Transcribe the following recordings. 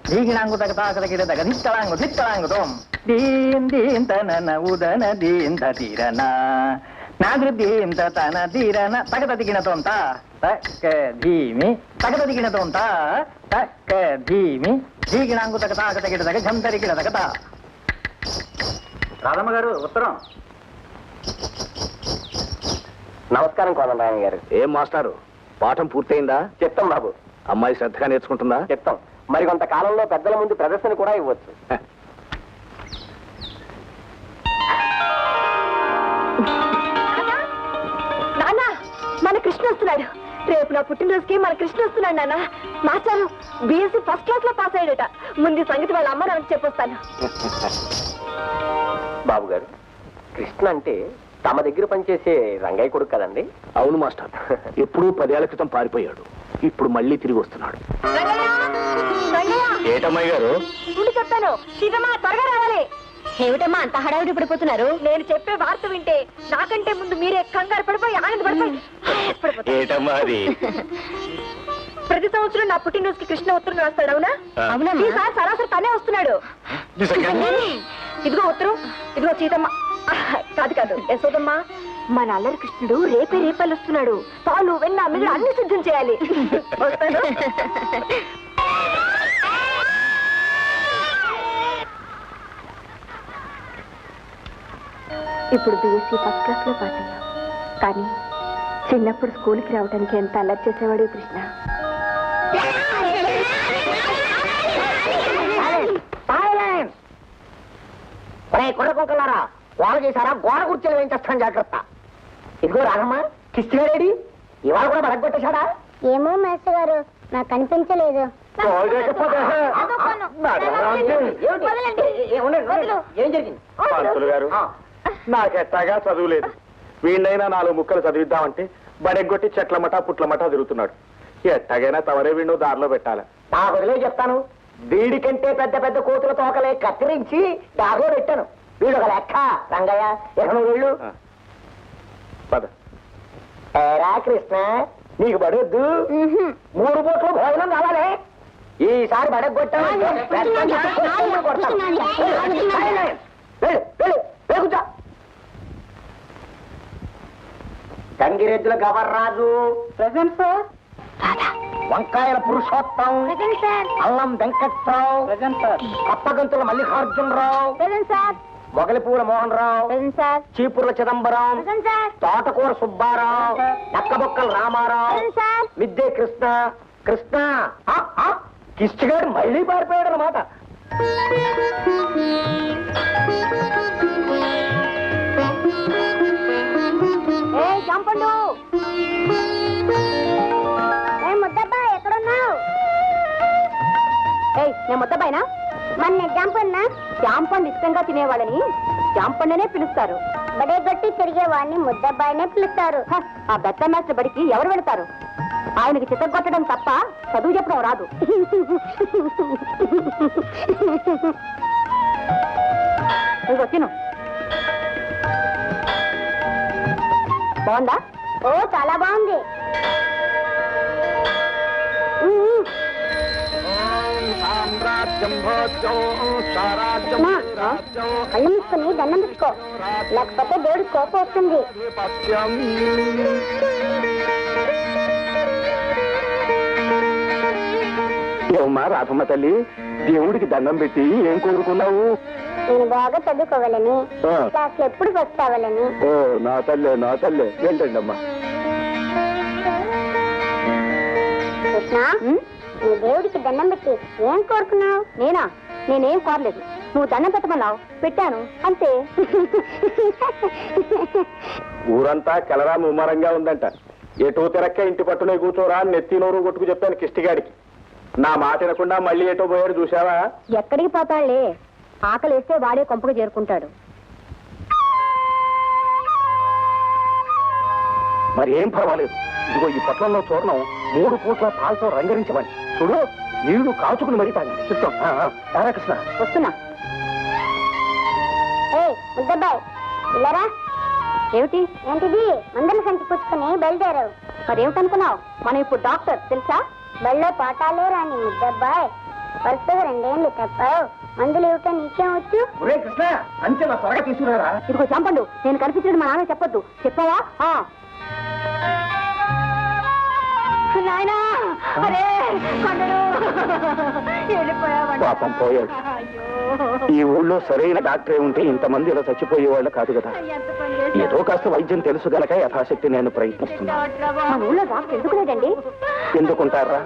దీగిణాంగు తగ తాకదగిడ తగ దిత్తళాంగు దిత్తళాంగుతం దీం దీం తన ఉదన దీం తీరన నాగృదీం తన తీరన తగద దిగినతోం తక్క ధీమి తగద దిగినతోం తక్క ధీమి దీగిణాంగు తగ తాకదగిడ తగ ఝంతరిగిడ తగ రాధమ్మ గారు ఉత్తరం. నమస్కారం కోదండరామ గారు. ఏం మాస్టారు, పాఠం పూర్తయిందా? చెప్తాం బాబు. అమ్మాయి శ్రద్ధగా నేర్చుకుంటుందా? చెప్తాం. మరి కొంతకాలంలో పెద్దల ముందు ప్రదర్శన కూడా ఇవ్వచ్చు. నాన్న, మన కృష్ణ వస్తున్నాడు. రేపు నా పుట్టినరోజుకి మన కృష్ణ వస్తున్నాడు నాన్న. మాస్టారు బీఎస్సీ ఫస్ట్ క్లాస్ లో పాస్ అయ్యాడట. ముందు సంగతి వాళ్ళ అమ్మ నాకు చెప్పొస్తాను. బాబు గారు, కృష్ణ అంటే తమ దగ్గర పనిచేసే రంగయ్య కొడుకు కదండి? అవును మాస్టర్, ఎప్పుడూ 10 ఏళ్ల క్రితం పారిపోయాడు, ఇప్పుడు మళ్ళీ తిరిగి వస్తున్నాడు. ఏటమ్మాయి గారు? ముందు చెప్తాను. సీతమ్మా త్వరగా రావాలి. ఏమిటమ్మా అంత హడావిడి పడిపోతున్నారు? నేను చెప్పే వార్త వింటే నాకంటే ముందు మీరే కంగారు పడిపోయి ఆనందపడిపోయి ఏటమ్మా అది? ప్రతి సంవత్సరం నా పుట్టినరోజుకి కృష్ణ ఉత్తరం రాస్తాడు. అవునా? అవునా? ఈసారి సరాసరి తనే వస్తున్నాడు. ఇదిగో ఉత్తరం, ఇదిగో సీతమ్మ. కాదు కాదు యశోదమ్మ, మన అల్లరి కృష్ణుడు రేపల్లి వస్తున్నాడు. పాలు వెన్న మిగిలిన అన్ని సిద్ధం చేయాలి. వస్తాను. ఇప్పుడు బీఎస్సీ ఫస్ట్ క్లాస్ లో పాస్ అయ్యాం. కానీ చిన్నప్పుడు స్కూల్కి రావడానికి ఎంత అల్లరి చేసేవాడు కృష్ణ. కొడకొంకలారా, గోడ చేశారా? గోడ కూర్చొని ఏం చేస్తాను జాగ్రత్త. ఇదిగో రాగమ్మా, కిష్టిగాడేడి ఇవాళ కూడా బలగొట్టేశాడా? ఏమో మాస్టర్ గారు, నాకు కనిపించలేదు. ఏం జరిగింది? పంతులు గారు, నాకెట్టాగా చదువులేదు. వీణ్ణైనా 4 ముక్కలు చదివిద్దామంటే బడెగ్గొట్టి చెట్లమట పుట్లమట తిరుగుతున్నాడు. ఎట్టాగైనా తమరే వీణ్ణు దారిలో పెట్టాలి. నా బదిలే చెప్తాను. వీడి కంటే పెద్ద పెద్ద కోతుల తోకలే కత్తిరించి దారిలో పెట్టాను. వీడు ఒక లెక్క. రంగయ్య, ఎక్కడ వెళ్ళు. పద. రా కృష్ణ, నీకు బడొద్దు. 3 పూట్ల భోజనం కావాలి. ఈసారి బడగొట్టాను. గంగిరెద్దుల గవర్రాజు ప్రెజెంట్ సార్. వంకాయల పురుషోత్తం, అల్లం వెంకట్రావు, కప్పగంతుల మల్లికార్జునరావు, మొగలిపూల మోహన్ రావు, చీపుర్ల చిదంబరం, తోటకూర సుబ్బారావు, నక్కబొక్కల రామారావు, మిద్దే కృష్ణ. కృష్ణ కిష్టిగాడు మళ్ళీ పారిపోయాడు అన్నమాట. చంపండు. ముద్దబ్బా ఎక్కడున్నావు? నేను ముద్దబాయినా? మన జాంపన్నా? జాంపండు ఇష్టంగా తినేవాళ్ళని జాంపండునే పిలుస్తారు. బడే గట్టి తిరిగేవాడిని ముద్దబ్బాయినే పిలుస్తారు. ఆ బెత్త మాస్టర్ బడికి ఎవరు వెళతారు? ఆయనకి చిత్తగొట్టడం తప్ప చదువు చెప్పడం రాదు. వచ్చిన బాగుందా? ఓ చాలా బాగుంది. కళ్ళు మూసుకుని దండం పెట్టుకో, లేకపోతే దేవుడికి కోపం వస్తుంది. ఏమమ్మా రాధమ్మ తల్లి, దేవుడికి దండం పెట్టి ఏం కోరుకున్నావు? నేను బాగా చదువుకోవాలని, క్లాస్లో ఎప్పుడు ఫస్ట్ అవ్వాలని. ఓ నా తల్లే నా తల్లే, ఏంటండి అమ్మా? కృష్ణ, నువ్వు దేవుడికి దండం పెట్టి ఏం కోరుకున్నావు? నేనేం కోరలేదు. నువ్వు దండం పెట్టమన్నావు, పెట్టాను అంతే. ఊరంతా కెలరా ముమ్మరంగా ఉందంట. ఎటో తిరక్క ఇంటి పట్టునే కూర్చోరా అని నెత్తి నోరు కొట్టుకు చెప్పాను కిష్టిగాడికి. నా మాట వినకుండా మళ్ళీ ఎటో పోయాడు చూసావా? ఎక్కడికి పోతాళ్లే, ఆకలిస్తే వాడే కొంపకు చేరుకుంటాడు. మరి ఏం పర్వాలేదు, ఇదిగో ఈ పట్లంలో చూడడం 3 పూట్ల పాలతో రంగరించమని చూడు. నీళ్లు కాచుకుని మరీ తాగండి. చెప్తాం. కృష్ణ వస్తున్నా. ముద్దబ్బాయ్ ఇల్లరా. ఏమిటి? ఏంటిది? మందుల సంచి పుచ్చుకుని బయలుదేరావు. మరేమిటనుకున్నావు? మనం ఇప్పుడు డాక్టర్ తెలుసా? బళ్ళో పాఠాలే రాని ముద్దబ్బాయ్ వరుసగా 2 ఏళ్ళు తప్పావు. మందులు ఇవ్వటం నీకేం వచ్చు? ఒరే కృష్ణ అంచెల త్వరగా తీసుకురారా. ఇదిగో చంపండు, నేను కనిపించడం మా నాన్న చెప్పొద్దు. చెప్పావా? నాయనా, అరే కొండలు వెళ్ళిపోయావంట. పాపం పోయాడు. ఈ ఊళ్ళో సరైన డాక్టరే ఉంటే ఇంతమంది ఇలా చచ్చిపోయేవాళ్ళు కాదు కదా. ఏదో కాస్త వైద్యం తెలుసు గనక యథాశక్తి నేను ప్రయత్నిస్తున్నాను. మన ఊళ్ళో డాక్టర్ ఎందుకు లేదండి? ఎందుకుంటారా?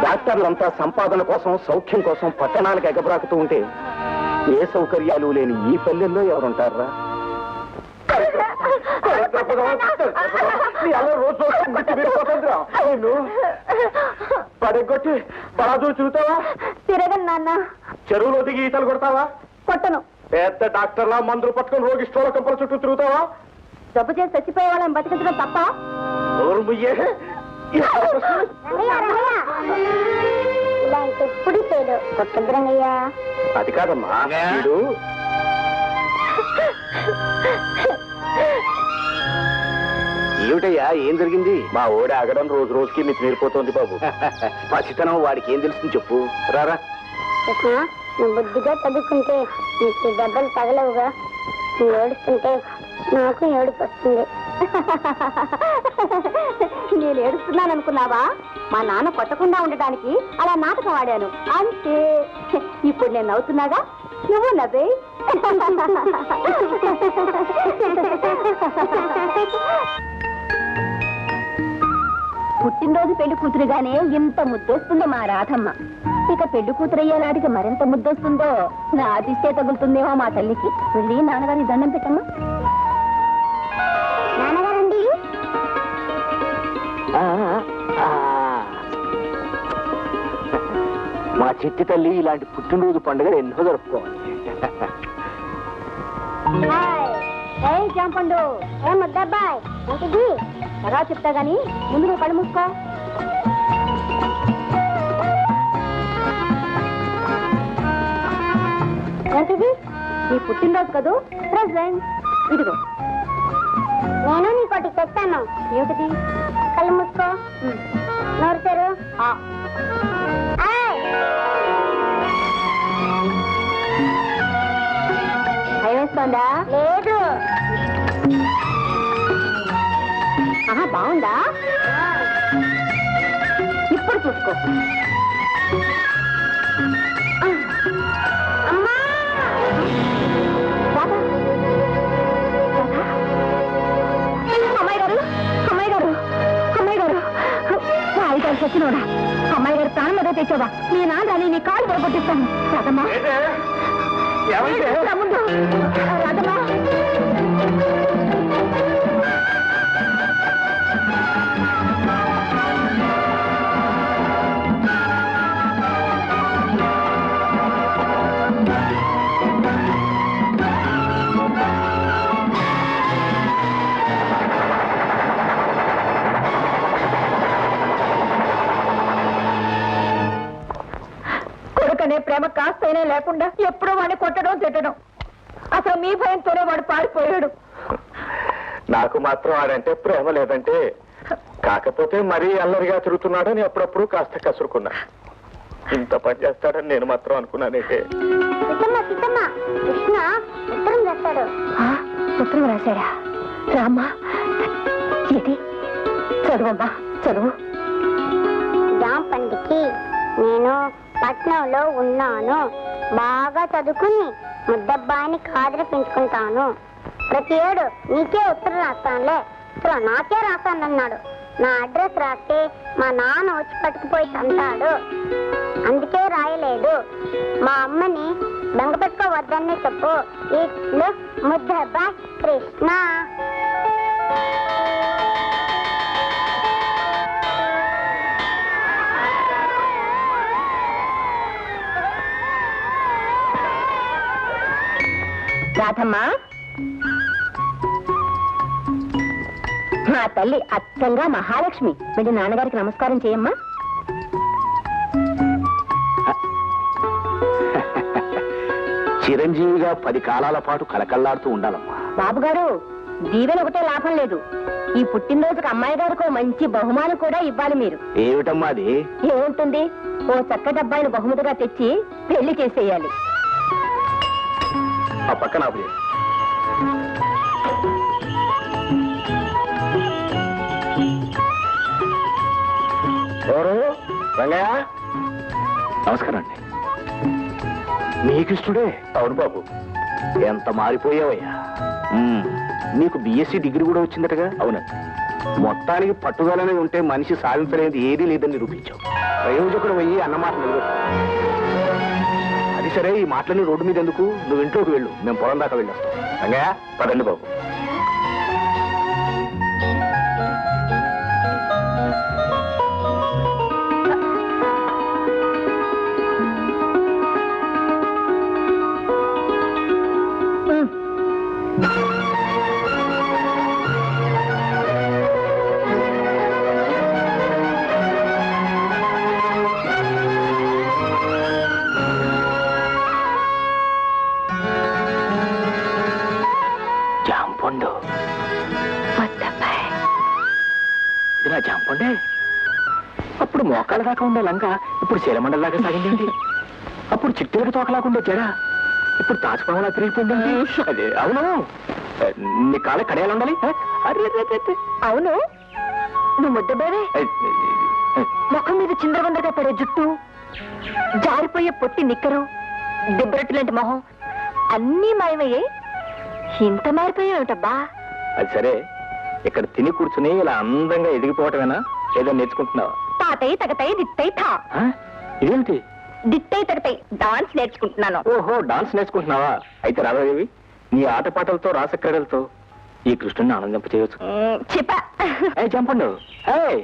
డాక్టర్లంతా సంపాదన కోసం సౌఖ్యం కోసం పట్టణాలకు ఎగబ్రాకుతూ ఉంటే ఏ సౌకర్యాలు లేని ఈ పల్లెల్లో ఎవరుంటారా? పడగొట్టి పరాజు చూతావా? తిరగను నాన్న. చెరువులో దిగి ఈతలు కొడతావా? కొట్టను. పెద్ద డాక్టర్లా మందులు పట్టుకుని రోగి స్టోల కంపల చుట్టూ తిరుగుతావా? జబ్బు చేసి చచ్చిపోయే వాళ్ళని బతికించడం తప్ప? నోరు ముయ్యే. ఇలా ఇంకెప్పుడు చేయడు. కొట్టద్దు రంగయ్య. అది కాదమ్మా, వీడు ఏమిటయ్యా, ఏం జరిగింది? మా ఓడి ఆగడం రోజు రోజుకి మీకు నేర్పోతోంది బాబు. పసితనం వాడికి ఏం తెలుస్తుంది చెప్పు. రారా. కృష్ణ, నువ్వు బుద్ధిగా చదువుకుంటే నీకు ఈ దెబ్బలు తగలవుగా. నువ్వు ఏడుస్తుంటే నాకు ఏడుపు వస్తుంది. నేను ఏడుస్తున్నాను అనుకున్నావా? మా నాన్న కొట్టకుండా ఉండటానికి అలా నాటకం ఆడాను అంతే. ఇప్పుడు నేను నవ్వుతున్నాగా, నువ్వు నవ్వే. పుట్టినరోజు పెళ్లి కూతురుగానే ఇంత ముద్దొస్తుందో మా రాధమ్మ. ఇక పెళ్లి కూతురయ్యే నాటికి మరింత ముద్దొస్తుందో. నా అతిష్టే తగులుతుందేమో మా తల్లికి. వెళ్ళి నాన్నగారికి దండం పెట్టమ్మా. నాన్నగారండి, మా చిట్టి తల్లి ఇలాంటి పుట్టినరోజు పండుగలు ఎన్నో జరుపుకోవాలి. ఏయ్ జాంపండు, ఏ ముద్దబ్బాయ్ ఏంటిది? తర్వాత చెప్తా గాని ముందు నువ్వు కళ్ళు మూసుకో. ఏంటిది? నీ పుట్టినరోజు కదూ, ప్రెసెంట్. ఇదిగో. నేను నీకోటి తెస్తాను. ఏమిటిది? కళ్ళు మూసుకో, నోరు తెరు. భయమేస్తోందా? లేదు. ఆహా, బాగుందా? ఇప్పుడు చూసుకో. అమ్మా, రాధా, రాధా. అమ్మాయి గారు, అమ్మాయి గారు, అమ్మాయి గారు. రాయిగారు చచ్చినోడా. అమ్మాయి గారు ప్రాణం మీద తెచ్చావా? నీ నాన్నని నీ కాళ్ళు పొరగొట్టిస్తాను. రాధమ్మా, ముందు రాధమ్మా. కొడుకనే ప్రేమ కాస్తైనా లేకుండా ఎప్పుడో వాడిని కొట్టడం తిట్టడం. అసలు మీ భయంతోనే వాడు పారిపోయాడు. నాకు మాత్రం వాడంటే ప్రేమ లేదంటే, కాకపోతే మరీ అల్లరిగా తిరుగుతున్నాడని అప్పుడప్పుడు కాస్త కసురుకున్నా. ఇంత పని చేస్తాడని నేను మాత్రం అనుకున్నానంటే. చిత్తమ్మ, చిత్తమ్మ, కృష్ణ ఉత్తరం చేస్తాడు. ఉత్తరం రాశాడా? రామ్మా, ఇది చదువమ్మా, చదువు. జాంపండికి, నేను పట్నంలో ఉన్నాను. బాగా చదువుకుని ముద్దబ్బాయిని కాదరి పెంచుకుంటాను. ప్రతి ఏడు నీకే ఉత్తరం రాస్తానులే. అసలు నాకే రాస్తానన్నాడు. నా అడ్రస్ రాస్తే మా నాన్న వచ్చి పట్టుకుపోయి తంటాడు. అందుకే రాయలేదు. మా అమ్మని బెంగ పెట్టుకోవద్దనే చెప్పు. ఇట్లు ముద్దబ్బాయ్ కృష్ణ. రాధమ్మా, మా తల్లి అచ్చంగా మహాలక్ష్మి. వెళ్ళి నాన్నగారికి నమస్కారం చేయమ్మా. చిరంజీవిగా 10 కాలాల పాటు కలకల్లాడుతూ ఉండాలమ్మా. బాబుగారు, దీవెన ఒకటే లాభం లేదు. ఈ పుట్టినరోజుకి అమ్మాయి గారికి మంచి బహుమానం కూడా ఇవ్వాలి మీరు. ఏమిటమ్మా అది? ఏముంటుంది, ఓ చక్కటి అబ్బాయిని బహుమతిగా తెచ్చి పెళ్లి చేసేయాలి. ఆ పక్కన ఆపు. ఎవరు? రంగయ్య, నమస్కారం అండి. మీకు ఇష్టడే? అవును బాబు. ఎంత మారిపోయావయ్యా. నీకు బిఎస్సి డిగ్రీ కూడా వచ్చిందటగా? అవునండి. మొత్తానికి పట్టుదలనే ఉంటే మనిషి సాధించలేనిది ఏదీ లేదని నిరూపించావు. ప్రయోజకుడు అయ్యి అన్నమాట నిలబెట్టు. అది సరే, ఈ మాటలని రోడ్డు మీద ఎందుకు? నువ్వు ఇంట్లోకి వెళ్ళు, మేము పొలం దాకా వెళ్ళొస్తాం. రంగయ్య, పదండి బాబు. జాంపండు. ఇది నా జాంపండే. అప్పుడు మోకాళ్ళ దాకా ఉండే లంక ఇప్పుడు శీలమండల దాకా సాగిందండి. అప్పుడు చిట్టెలకు తోకలాకుండే జడ ఇప్పుడు తాచుపాములా తిరిగిపోయిందండి. అదే అవును. నీ కాళ్ళ కడయాలు ఉండాలి. అవును, నువ్వు ముద్దబేవే. ముఖం మీద చిందరవందరగా పడే జుట్టు, జారిపోయే పొట్టి నిక్కరు, దిబ్బరట్టు లాంటి మొహం అన్నీ మాయమయ్యాయి. ఇంత మారిపోయావుటబ్బా. అది సరే, ఇక్కడ తిని కూర్చుని ఇలా అందంగా ఎదిగిపోవటమేనా? ఏదో నేర్చుకుంటున్నావా? తాతయ్య తగతాయి దిత్తై థా. ఇదేంటి? దిత్తై తగతాయి డాన్స్ నేర్చుకుంటున్నాను. ఓహో, డాన్స్ నేర్చుకుంటున్నావా? అయితే రాధాదేవి, నీ ఆటపాటలతో రాసక్రీడలతో ఈ కృష్ణుని ఆనందింప చేయవచ్చు. చెప్పా చంపండు.